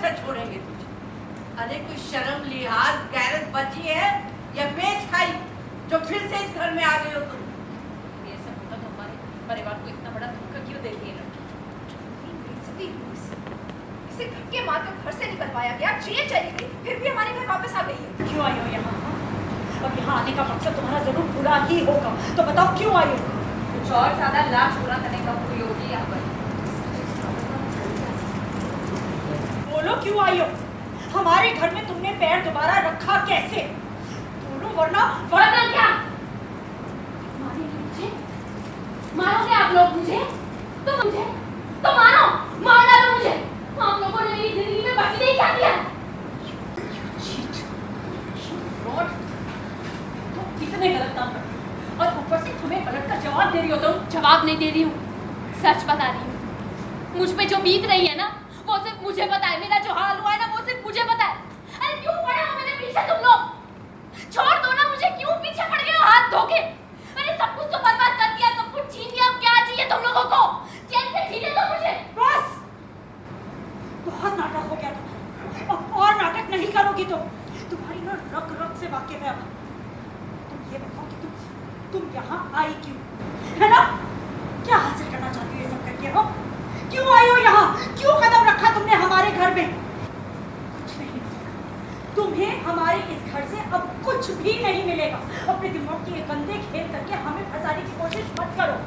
से छोड़ेंगे तुझे। अरे कोई शर्म लिहाज गैरत बची है या बेच खाई जो फिर से इस घर में आ गई हो तुम? ये सब होता तो हमारे परिवार को इतना बड़ा धोखा क्यों देती है लड़की? इसे धक्के मारकर घर से निकल पाया गया, जेल चली गई, फिर भी हमारे घर वापस आ गई है। क्यों आई हो यहाँ? अब यहाँ आने का मकसद तुम्हारा जरूर बुरा ही होगा, तो बताओ क्यों आई हो? कुछ और ज्यादा लाश पूरा करने का कोई होगी यहाँ पर। बोलो क्यों आई हो? हमारे घर में तुमने पैर दोबारा रखा कैसे? बोलो वरना क्या मारेंगे मुझे? मारोगे आप लोग मुझे? तो मारो, मार डालो मुझे। आप लोगों ने मेरी जिंदगी में बचने ही क्या दिया? तुम कितने गलत काम करते हो और ऊपर से तुम्हें पलट कर जवाब दे रही हो। तुम जवाब नहीं दे रही हूँ, सच बता रही हूँ। मुझ पे जो बीत रही है ना, वो सिर्फ मुझे पता है। मेरा जो हाल हुआ है ना, वो सिर्फ मुझे पता है। अरे क्यों पड़े हो मेरे पीछे तुम लोग? छोड़ दो ना मुझे, क्यों पीछे पड़ गए हो हाथ धो के? मैंने सब कुछ तो बर्बाद कर दिया, सब कुछ छीन लिया। अब क्या चाहिए तुम लोगों को? चैन से जीने दो मुझे। बस, बहुत नाटक हो गया तुम्हारा। अब और नाटक नहीं करोगी तो तुम्हारी ना रग रग से वाकिफ है। तुम ये बताओ कि तुम यहाँ आई क्यों, है ना? क्या हासिल करना चाहती हो ये सब करके? हो क्यों आई हो यहाँ? क्यों कदम रखा तुमने हमारे घर में? कुछ नहीं मिलेगा तुम्हें हमारे इस घर से, अब कुछ भी नहीं मिलेगा। अपने दिमाग के ये गंदे खेल करके हमें फंसाने की कोशिश मत करो।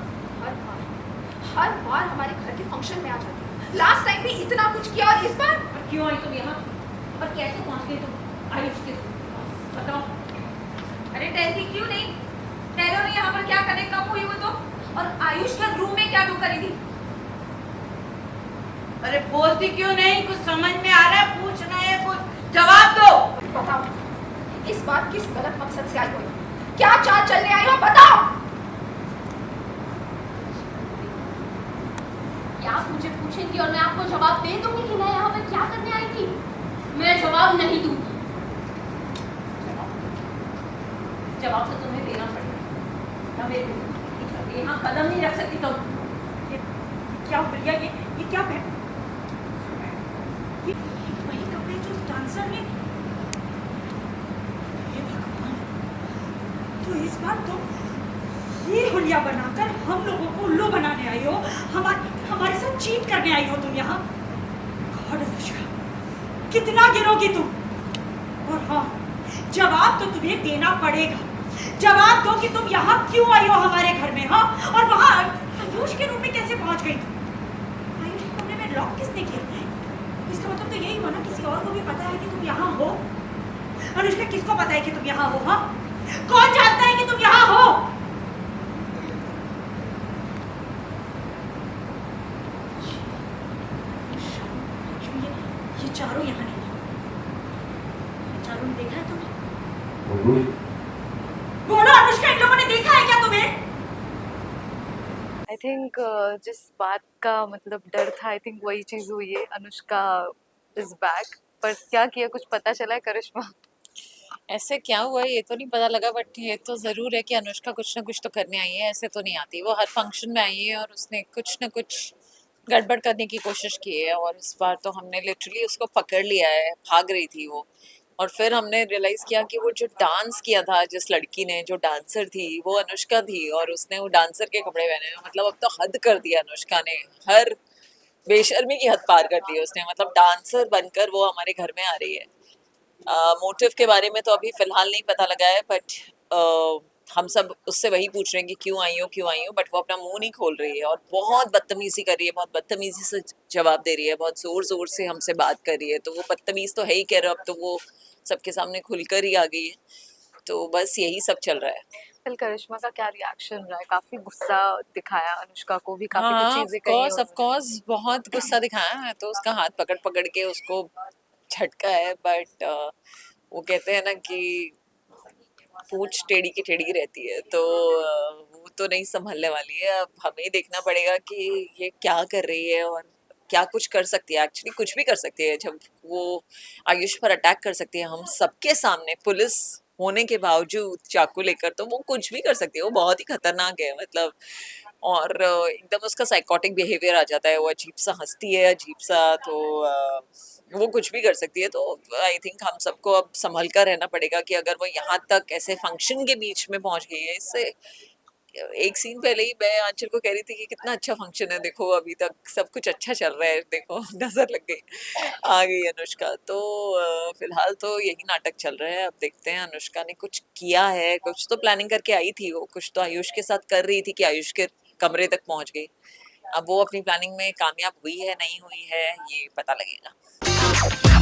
हर बार हमारे घर के फंक्शन में आ जाती है। लास्ट टाइम भी इतना कुछ किया और इस बार क्यों आई तुम यहाँ और कैसे पहुँच गई तुम आयुष के पास? बताओ। अरे टहलती क्यों नहीं? टहलो नहीं, यहाँ पर क्या करने कब हुई वो तो? और आयुष के रूम में क्या करी थी? अरे बोलती क्यों नहीं? कुछ समझ में आ रहा है? पूछना है कुछ, जवाब दो। बताओ, इस बार किस गलत मकसद से आई हो? क्या चाल चलने आई हो? बताओ। क्या आप मुझे पूछेंगी और मैं आपको जवाब दे दूंगी कि मैं यहाँ पर क्या करने आई थी? मैं जवाब नहीं दूंगी। जवाब तो तुम्हें देना पड़ेगा। यहाँ कदम नहीं रख सकती तुम। क्या प्रिया, ये क्या है? ये वही कपड़े जो डांसर ने। हे भगवान, तो इस बार तो ये हुलिया बनाकर हम लोगों को उल्लू बनाने आई हो। हमारे साथ चीट करने आई हो तुम यहाँ। गॉड अनुष्का, कितना गिरोगी तुम? और हाँ, जवाब तो तुम्हें देना पड़ेगा। जवाब दो कि तुम यहाँ क्यों आई हो हमारे घर में? हाँ, और वहाँ आयुष के रूम में कैसे पहुँच गई तुम? आयुष के कमरे में लॉक किसने किया? इसका मतलब तो यही हुआ ना, किसी और को भी पता है कि तुम यहाँ हो। अनुष्का, किसको पता है कि तुम यहाँ हो? हाँ, कौन जानता है कि तुम यहाँ हो? ये चारों यहाँ नहीं है। चारों ने देखा है तुम्हें? बोलो अनुष्का, इन लोगों ने देखा है क्या तुम्हें? आई थिंक जिस बात का मतलब डर था, आई थिंक वही चीज हुई है। अनुष्का इज बैक, पर क्या किया कुछ पता चला है करिश्मा? ऐसे क्या हुआ ये तो नहीं पता लगा, बट ये तो ज़रूर है कि अनुष्का कुछ ना कुछ तो करने आई है। ऐसे तो नहीं आती, वो हर फंक्शन में आई है और उसने कुछ ना कुछ गड़बड़ करने की कोशिश की है। और इस बार तो हमने लिटरली उसको पकड़ लिया है, भाग रही थी वो। और फिर हमने रियलाइज़ किया कि वो जो डांस किया था, जिस लड़की ने, जो डांसर थी, वो अनुष्का थी और उसने वो डांसर के कपड़े पहने हैं। मतलब अब तो हद कर दिया अनुष्का ने, हर बेशर्मी की हद पार कर दी है उसने। मतलब डांसर बनकर वो हमारे घर में आ रही है। मोटिव के बारे में तो अभी फ़िलहाल नहीं पता लगा है, बट हम सब उससे वही पूछ रहे हैं कि क्यों आई हो, बट वो अपना मुँह नहीं खोल रही है और बहुत बदतमीज़ी कर रही है, बहुत बदतमीज़ी से जवाब दे रही है, बहुत ज़ोर-ज़ोर से हमसे बात कर रही है। तो वो बदतमीज़ तो है ही, कह रहा अब तो वो सबके सामने खुलकर ही आ गई है। तो बस यही सब चल रहा है। फिर करिश्मा का क्या रिएक्शन रहा है? काफी गुस्सा दिखाया अनुष्का को भी, काफी कुछ हाँ, चीजें कही ऑफ कोर्स बहुत गुस्सा दिखाया है। तो उसका हाथ पकड़ के उसको झटका है, बट वो कहते हैं ना कि पूंछ टेढ़ी की टेढ़ी रहती है। तो वो तो नहीं संभलने वाली है। अब हमें ही देखना पड़ेगा कि ये क्या कर रही है और क्या कुछ कर सकती है। एक्चुअली कुछ भी कर सकती है। जब वो आयुष पर अटैक कर सकती है हम सबके सामने, पुलिस होने के बावजूद चाकू लेकर, तो वो कुछ भी कर सकती है। वो बहुत ही खतरनाक है मतलब। और एकदम उसका साइकोटिक बिहेवियर आ जाता है। वो अजीब सा हंसती है, अजीब सा। तो वो कुछ भी कर सकती है, तो आई थिंक हम सबको अब संभल कर रहना पड़ेगा कि अगर वो यहाँ तक ऐसे फंक्शन के बीच में पहुंच गई है। इससे एक सीन पहले ही मैं आंचल को कह रही थी कि कितना अच्छा फंक्शन है, देखो अभी तक सब कुछ अच्छा चल रहा है, देखो नजर लग गई, आ गई अनुष्का। तो फिलहाल तो यही नाटक चल रहा है। अब देखते हैं, अनुष्का ने कुछ किया है, कुछ तो प्लानिंग करके आई थी वो, कुछ तो आयुष के साथ कर रही थी कि आयुष के कमरे तक पहुंच गई। अब वो अपनी प्लानिंग में कामयाब हुई है नहीं हुई है, ये पता लगेगा।